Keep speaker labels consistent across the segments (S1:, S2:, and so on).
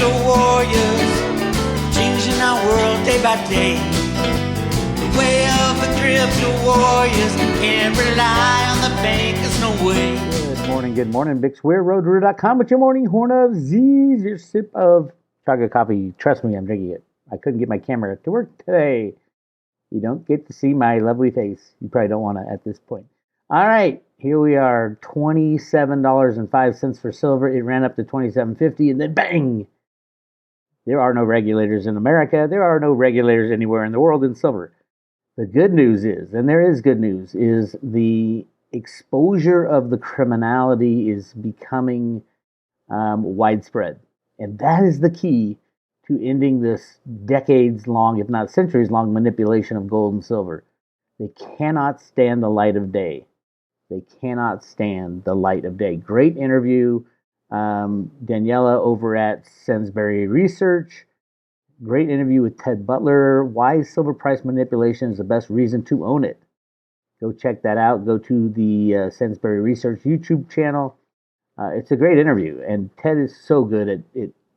S1: crypto warriors, changing our world day by day. The way of the crypto warriors, can't rely on the bankers, no way.
S2: Good morning, Big Square, RoadRooter.com with your morning horn of Z's, your sip of chocolate coffee. Trust me, I'm drinking it. I couldn't get my camera to work today. You don't get to see my lovely face. You probably don't want to at this point. All right, here we are, $27.05 for silver. It ran up to $27.50, and then bang! There are no regulators in America. There are no regulators anywhere in the world in silver. The good news is, and there is good news, is the exposure of the criminality is becoming widespread. And that is the key to ending this decades-long, if not centuries-long, manipulation of gold and silver. They cannot stand the light of day. They cannot stand the light of day. Great interview. Daniela over at Sainsbury Research. Great interview with Ted Butler. Why silver price manipulation is the best reason to own it. Go check that out. Go to the Sainsbury Research YouTube channel. It's a great interview, and Ted is so good at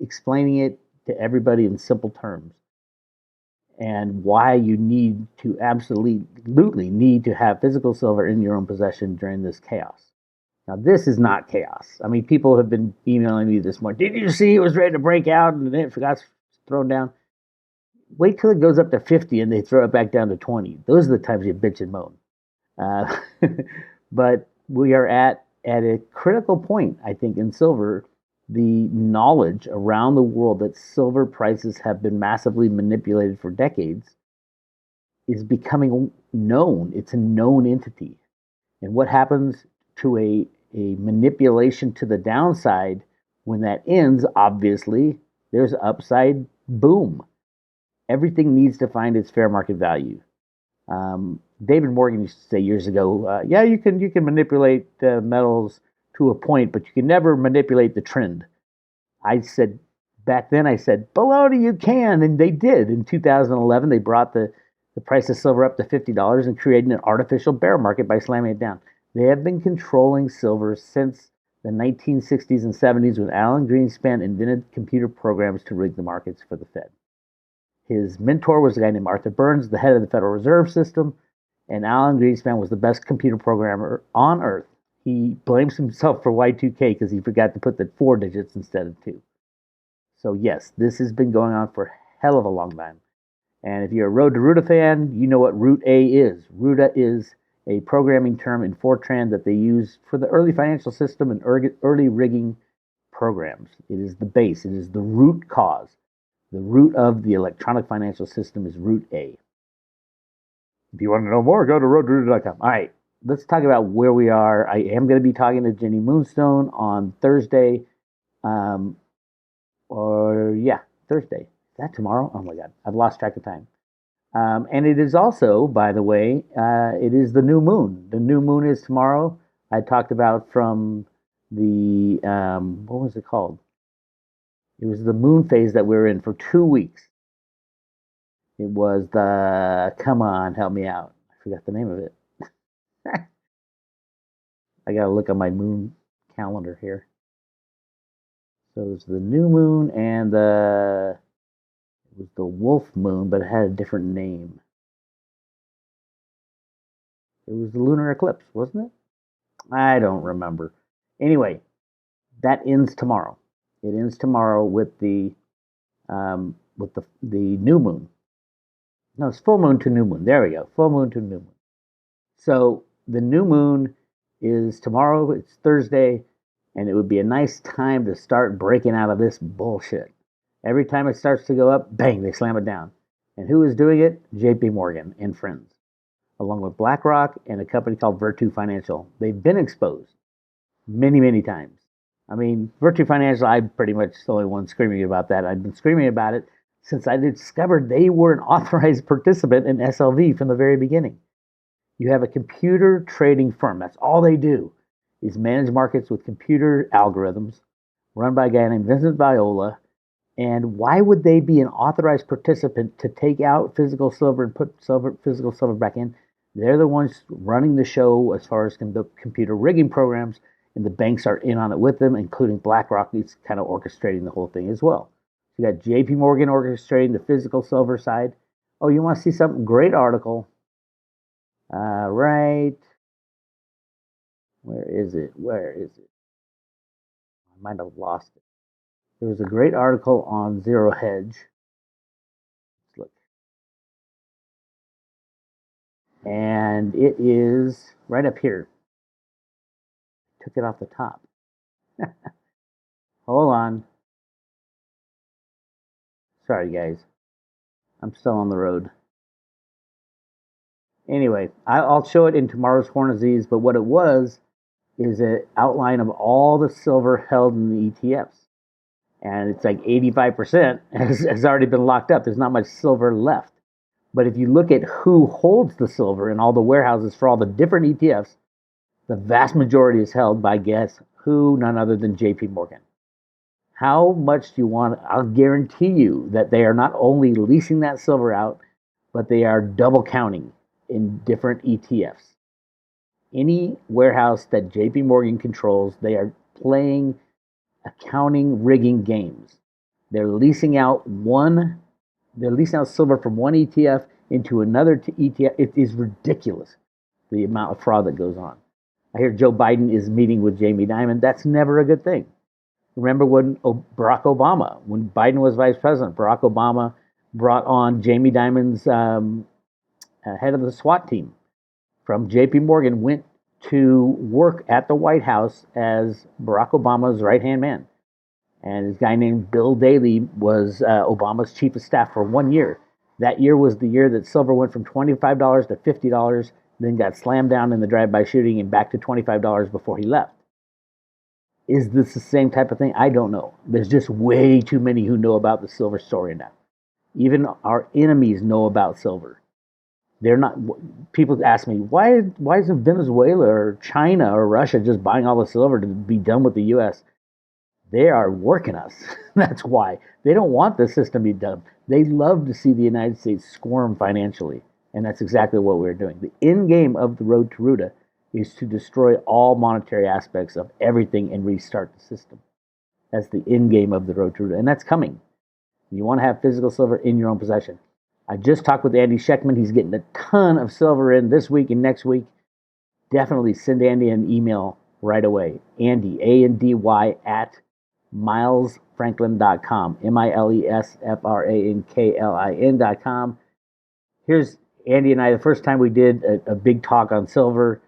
S2: explaining it to everybody in simple terms, and why you need to absolutely need to have physical silver in your own possession during this chaos. Now, this is not chaos. I mean, people have been emailing me this morning. Did you see it was ready to break out and then it forgot to throw down? Wait till it goes up to 50 and they throw it back down to 20. Those are the times you bitch and moan. But we are at a critical point, I think, in silver. The knowledge around the world that silver prices have been massively manipulated for decades is becoming known. It's a known entity. And what happens to a manipulation to the downside when that ends? Obviously, there's upside boom. Everything needs to find its fair market value. David Morgan used to say years ago, yeah, you can manipulate metals to a point, but you can never manipulate the trend. I said, back then, baloney, you can, and they did. In 2011, they brought the price of silver up to $50 and created an artificial bear market by slamming it down. They have been controlling silver since the 1960s and 70s when Alan Greenspan invented computer programs to rig the markets for the Fed. His mentor was a guy named Arthur Burns, the head of the Federal Reserve System, and Alan Greenspan was the best computer programmer on earth. He blames himself for Y2K because he forgot to put the 4 digits instead of 2. So yes, this has been going on for a hell of a long time. And if you're a Road to Ruta fan, you know what Root A is. Ruta is a programming term in Fortran that they use for the early financial system and early rigging programs. It is the base. It is the root cause. The root of the electronic financial system is Root A. If you want to know more, go to roadrooter.com. All right, let's talk about where we are. I am going to be talking to Jenny Moonstone on Thursday. Thursday. Is that tomorrow? Oh my God, I've lost track of time. And it is also, by the way, it is the new moon. The new moon is tomorrow. I talked about from the, what was it called? It was the moon phase that we were in for 2 weeks. It was come on, help me out. I forgot the name of it. I got to look at my moon calendar here. So it was the new moon and it was the wolf moon, but it had a different name. It was the lunar eclipse, wasn't it? I don't remember. Anyway, that ends tomorrow. It ends tomorrow with the new moon. No, it's full moon to new moon. There we go. Full moon to new moon. So the new moon is tomorrow. It's Thursday, and it would be a nice time to start breaking out of this bullshit. Every time it starts to go up, bang, they slam it down. And who is doing it? JP Morgan and friends, along with BlackRock and a company called Virtu Financial. They've been exposed many, many times. I mean, Virtu Financial, I'm pretty much the only one screaming about that. I've been screaming about it since I discovered they were an authorized participant in SLV from the very beginning. You have a computer trading firm. That's all they do, is manage markets with computer algorithms run by a guy named Vincent Viola. And why would they be an authorized participant to take out physical silver and put physical silver back in? They're the ones running the show as far as computer rigging programs, and the banks are in on it with them, including BlackRock, who's kind of orchestrating the whole thing as well. You got JP Morgan orchestrating the physical silver side. Oh, you want to see something? Great article. Right. Where is it? I might have lost it. There was a great article on Zero Hedge. Let's look. And it is right up here. Took it off the top. Hold on. Sorry, guys. I'm still on the road. Anyway, I'll show it in tomorrow's Horn of Z's, but what it was is an outline of all the silver held in the ETFs. And it's like 85% has already been locked up. There's not much silver left. But if you look at who holds the silver in all the warehouses for all the different ETFs, the vast majority is held by, guess who? None other than JP Morgan. How much do you want? I'll guarantee you that they are not only leasing that silver out, but they are double counting in different ETFs. Any warehouse that JP Morgan controls, they are playing accounting rigging games. They're leasing out silver from one ETF into another ETF. It is ridiculous, the amount of fraud that goes on. I hear Joe Biden is meeting with Jamie Dimon. That's never a good thing. Remember when Barack Obama, when Biden was vice president, Barack Obama brought on Jamie Dimon's head of the SWAT team from JP Morgan, went to work at the White House as Barack Obama's right-hand man. And this guy named Bill Daley was Obama's chief of staff for 1 year. That year was the year that silver went from $25 to $50, then got slammed down in the drive-by shooting and back to $25 before he left. Is this the same type of thing? I don't know. There's just way too many who know about the silver story now. Even our enemies know about silver. They're not. People ask me, why isn't Venezuela or China or Russia just buying all the silver to be done with the U.S.? They are working us. That's why. They don't want the system to be done. They love to see the United States squirm financially. And that's exactly what we're doing. The end game of the road to Ruta is to destroy all monetary aspects of everything and restart the system. That's the end game of the road to Ruta. And that's coming. You want to have physical silver in your own possession. I just talked with Andy Schectman. He's getting a ton of silver in this week and next week. Definitely send Andy an email right away. Andy, A-N-D-Y, at milesfranklin.com. milesfranklin.com. Here's Andy and I, the first time we did a big talk on silver.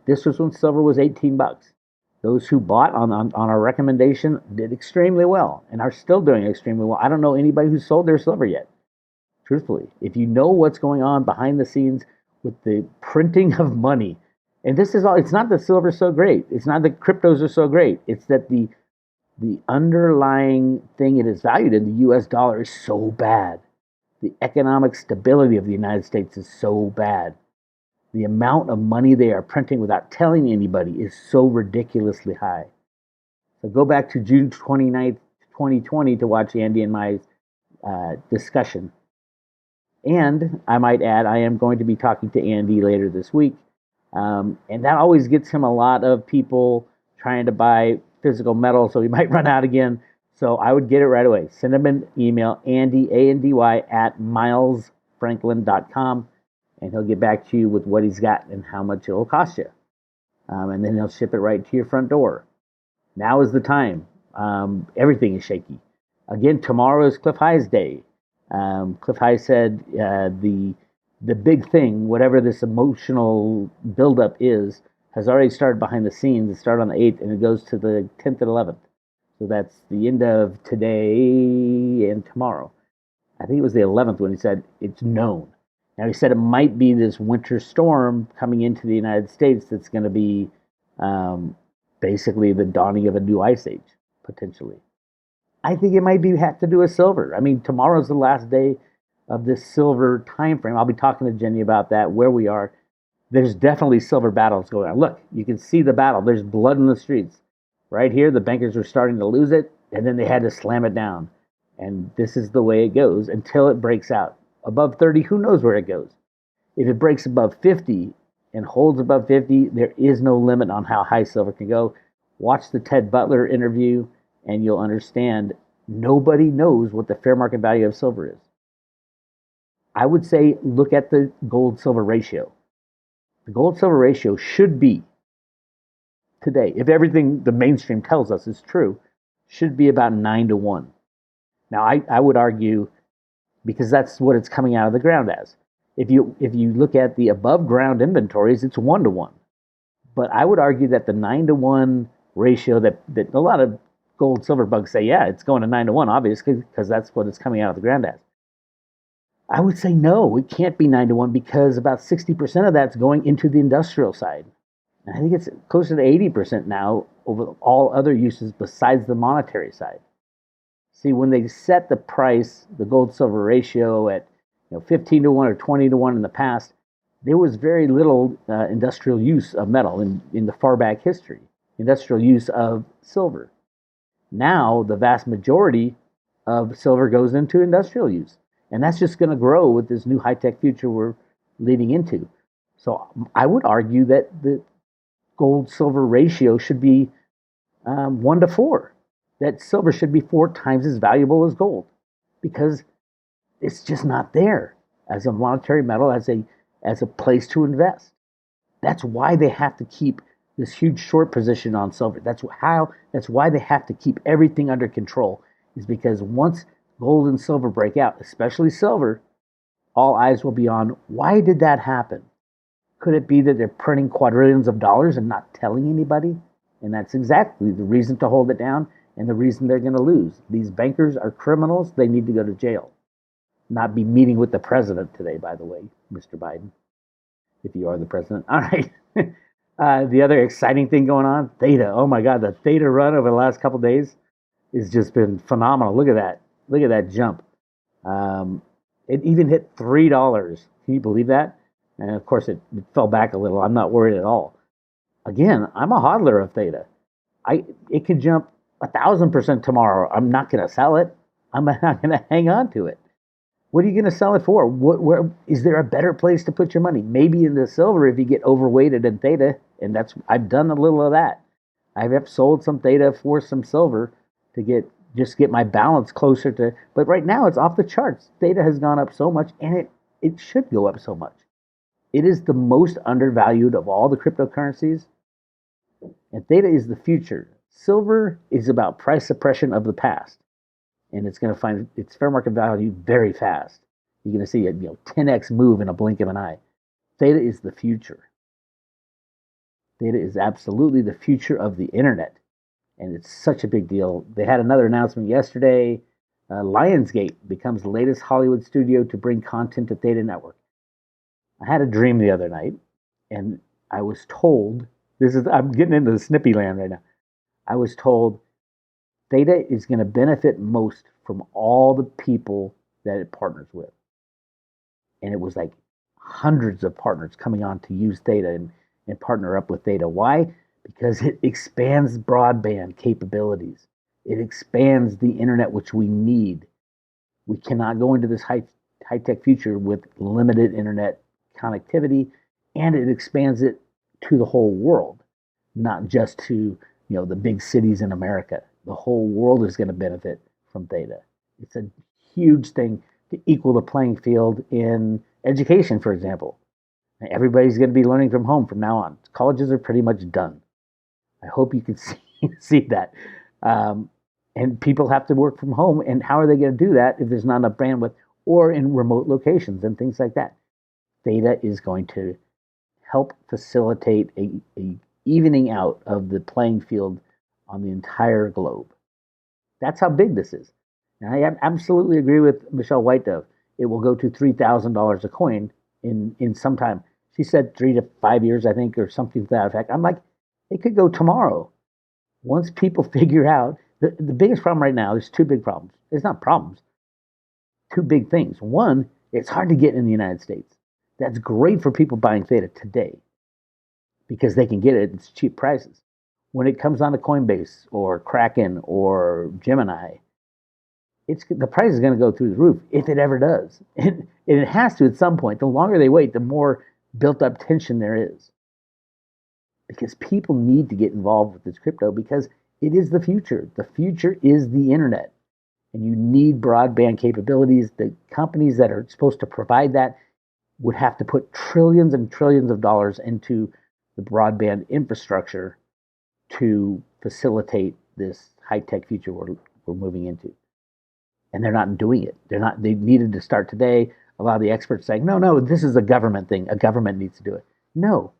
S2: This was when silver was $18. Those who bought on our recommendation did extremely well and are still doing extremely well. I don't know anybody who sold their silver yet. Truthfully, if you know what's going on behind the scenes with the printing of money, and this is all, it's not that silver's so great. It's not that cryptos are so great. It's that the underlying thing it is valued in, the US dollar, is so bad. The economic stability of the United States is so bad. The amount of money they are printing without telling anybody is so ridiculously high. So go back to June 29th, 2020 to watch Andy and my discussion. And I might add, I am going to be talking to Andy later this week. And that always gets him a lot of people trying to buy physical metal, so he might run out again. So I would get it right away. Send him an email, Andy, A-N-D-Y, at milesfranklin.com, and he'll get back to you with what he's got and how much it'll cost you. And then he'll ship it right to your front door. Now is the time. Everything is shaky. Again, tomorrow is Cliff High's day. Cliff High said the big thing, whatever this emotional buildup is, has already started behind the scenes. It started on the 8th, and it goes to the 10th and 11th. So that's the end of today and tomorrow. I think it was the 11th when he said it's known. Now, he said it might be this winter storm coming into the United States that's going to be basically the dawning of a new ice age, potentially. I think it might have to do with silver. I mean, tomorrow's the last day of this silver time frame. I'll be talking to Jenny about that, where we are. There's definitely silver battles going on. Look, you can see the battle. There's blood in the streets. Right here, the bankers were starting to lose it, and then they had to slam it down. And this is the way it goes until it breaks out. Above 30, who knows where it goes? If it breaks above 50 and holds above 50, there is no limit on how high silver can go. Watch the Ted Butler interview, and you'll understand Nobody knows what the fair market value of silver is. I would say look at the gold silver ratio. The gold silver ratio should be today, if everything the mainstream tells us is true, should be about 9-1. Now, I would argue, because that's what it's coming out of the ground as. If you look at the above ground inventories, it's 1-1. But I would argue that the 9-1 ratio that a lot of gold silver bugs say, yeah, it's going to 9-1, obviously, because that's what it's coming out of the ground as. I would say no, it can't be 9-1 because about 60% of that's going into the industrial side. And I think it's closer to 80% now over all other uses besides the monetary side. See, when they set the price, the gold silver ratio at 15-1 or 20-1 in the past, there was very little industrial use of metal in the far back history, industrial use of silver. Now, the vast majority of silver goes into industrial use. And that's just going to grow with this new high-tech future we're leading into. So I would argue that the gold-silver ratio should be 1-4. That silver should be 4 times as valuable as gold because it's just not there as a monetary metal, as a place to invest. That's why they have to keep this huge short position on silver. That's why they have to keep everything under control, is because once gold and silver break out, especially silver, all eyes will be on why did that happen? Could it be that they're printing quadrillions of dollars and not telling anybody? And that's exactly the reason to hold it down and the reason they're going to lose. These bankers are criminals. They need to go to jail. Not be meeting with the president today, by the way, Mr. Biden, if you are the president. All right. The other exciting thing going on, Theta. Oh my God, the Theta run over the last couple of days has just been phenomenal. Look at that. Look at that jump. It even hit $3. Can you believe that? And of course, it fell back a little. I'm not worried at all. Again, I'm a hodler of Theta. It could jump 1,000% tomorrow. I'm not going to sell it. I'm not going to hang on to it. What are you going to sell it for? Where is there a better place to put your money? Maybe in the silver if you get overweighted in Theta, and I've done a little of that. I've sold some Theta for some silver to get my balance closer to, but right now it's off the charts. Theta has gone up so much, and it should go up so much. It is the most undervalued of all the cryptocurrencies, and Theta is the future. Silver is about price suppression of the past, and it's going to find its fair market value very fast. You're going to see a 10x move in a blink of an eye. Theta is the future. Theta is absolutely the future of the internet. And it's such a big deal. They had another announcement yesterday. Lionsgate becomes the latest Hollywood studio to bring content to Theta Network. I had a dream the other night, and I was told, I'm getting into the snippy land right now. I was told Theta is going to benefit most from all the people that it partners with. And it was like hundreds of partners coming on to use Theta and partner up with Theta. Why? Because it expands broadband capabilities. It expands the internet, which we need. We cannot go into this high-tech future with limited internet connectivity, and it expands it to the whole world, not just to the big cities in America. The whole world is going to benefit from Theta. It's a huge thing to equal the playing field in education, for example. Everybody's going to be learning from home from now on. Colleges are pretty much done. I hope you can see that. And people have to work from home. And how are they going to do that if there's not enough bandwidth or in remote locations and things like that? Theta is going to help facilitate a evening out of the playing field on the entire globe. That's how big this is. And I absolutely agree with Michelle Whitedove. It will go to $3,000 a coin in some time. She said 3 to 5 years, I think, or something to that effect. I'm like, it could go tomorrow. Once people figure out, the biggest problem right now, there's 2 big problems. It's not problems. 2 big things. One, it's hard to get in the United States. That's great for people buying Theta today because they can get it at cheap prices. When it comes on to Coinbase or Kraken or Gemini, the price is going to go through the roof if it ever does. And it has to at some point. The longer they wait, the more built up tension there is. Because people need to get involved with this crypto because it is the future. The future is the internet. and you need broadband capabilities. The companies that are supposed to provide that would have to put trillions and trillions of dollars into the broadband infrastructure to facilitate this high-tech future we're moving into. And they're not doing it. They needed to start today. A lot of the experts saying, no, this is a government thing. A government needs to do it. No,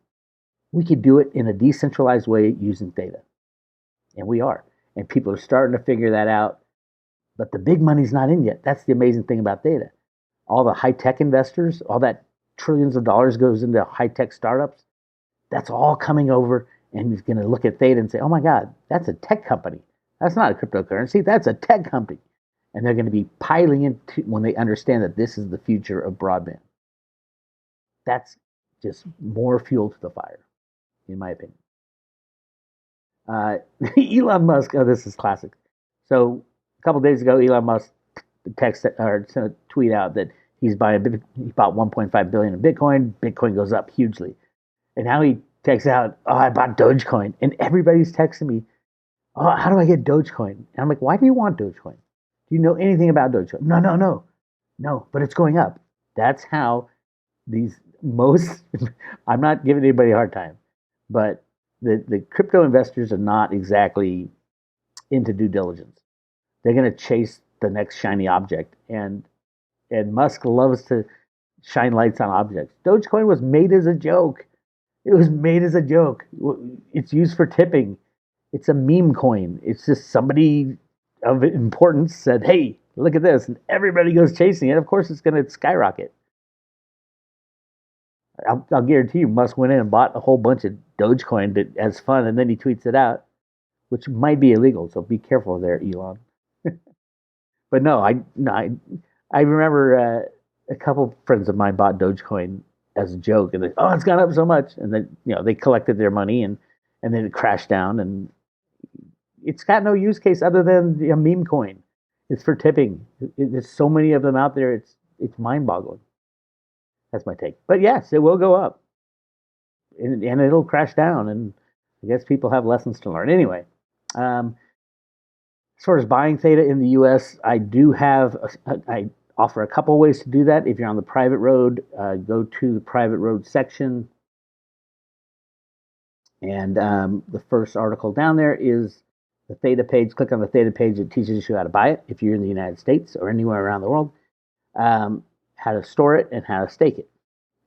S2: we could do it in a decentralized way using data. And we are. And people are starting to figure that out. But the big money's not in yet. That's the amazing thing about data. All the high-tech investors, all that trillions of dollars goes into high-tech startups, that's all coming over, and he's going to look at Theta and say, oh my God, that's a tech company. That's not a cryptocurrency, that's a tech company. And they're going to be piling into when they understand that this is the future of broadband. That's just more fuel to the fire, in my opinion. Elon Musk, this is classic. So a couple days ago, Elon Musk sent a tweet out that he bought 1.5 billion in Bitcoin. Bitcoin goes up hugely. And now he texts out, oh, I bought Dogecoin. And everybody's texting me, oh, how do I get Dogecoin? And I'm like, why do you want Dogecoin? Do you know anything about Dogecoin? No, but it's going up. That's how I'm not giving anybody a hard time, but the crypto investors are not exactly into due diligence. They're going to chase the next shiny object. And Musk loves to shine lights on objects. Dogecoin was made as a joke. It was made as a joke. It's used for tipping. It's a meme coin. It's just somebody of importance said, hey, look at this. And everybody goes chasing it. Of course, it's going to skyrocket. I'll guarantee you Musk went in and bought a whole bunch of Dogecoin as fun, and then he tweets it out, which might be illegal. So be careful there, Elon. But no, I remember a couple friends of mine bought Dogecoin as a joke, and it's gone up so much, and then they collected their money, and then it crashed down, and it's got no use case other than a meme coin. It's for tipping. There's so many of them out there. It's mind-boggling. That's my take. But yes, it will go up, and it'll crash down, and I guess people have lessons to learn. Anyway, as far as buying Theta in the U.S., I offer a couple ways to do that. If you're on the private road, go to the private road section, and the first article down there is the Theta page. Click on the Theta page. It teaches you how to buy it if you're in the United States or anywhere around the world, how to store it, and how to stake it.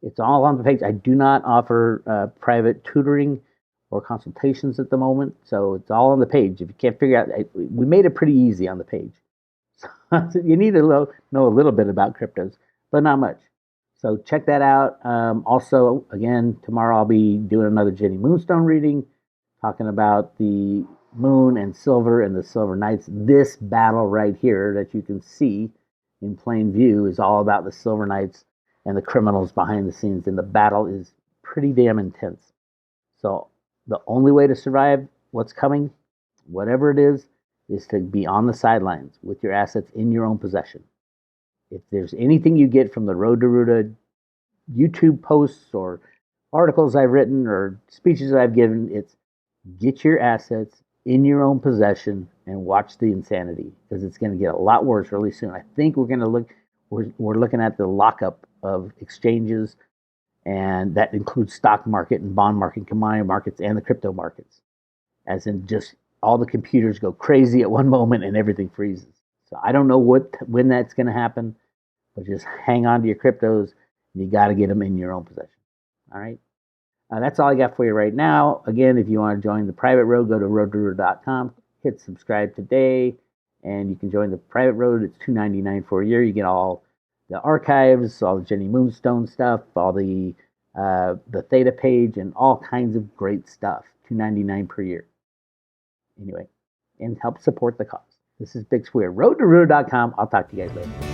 S2: It's all on the page. I do not offer private tutoring or consultations at the moment, so it's all on the page. If you can't figure out, we made it pretty easy on the page. So you need to know a little bit about cryptos, but not much. So check that out. Also, again, tomorrow I'll be doing another Jenny Moonstone reading, talking about the Moon and Silver and the Silver Knights. This battle right here that you can see in plain view is all about the Silver Knights and the criminals behind the scenes, and the battle is pretty damn intense. So the only way to survive what's coming, whatever it is to be on the sidelines with your assets in your own possession. If there's anything you get from the Road to Ruta YouTube posts or articles I've written or speeches I've given, it's get your assets in your own possession and watch the insanity, because it's going to get a lot worse really soon. I think we're looking at the lockup of exchanges, and that includes stock market and bond market, commodity markets, and the crypto markets. As in, just all the computers go crazy at one moment and everything freezes. So I don't know when that's going to happen, but just hang on to your cryptos, and you got to get them in your own possession. All right. That's all I got for you right now. Again, if you want to join the private road, go to roadtoruta.com, hit subscribe today, and you can join the private road. It's $2.99 for a year. You get all the archives, all the Jenny Moonstone stuff, all the Theta page, and all kinds of great stuff. $2.99 per year. Anyway, and help support the cause. This is Big Square. roadtoruta.com. I'll talk to you guys later.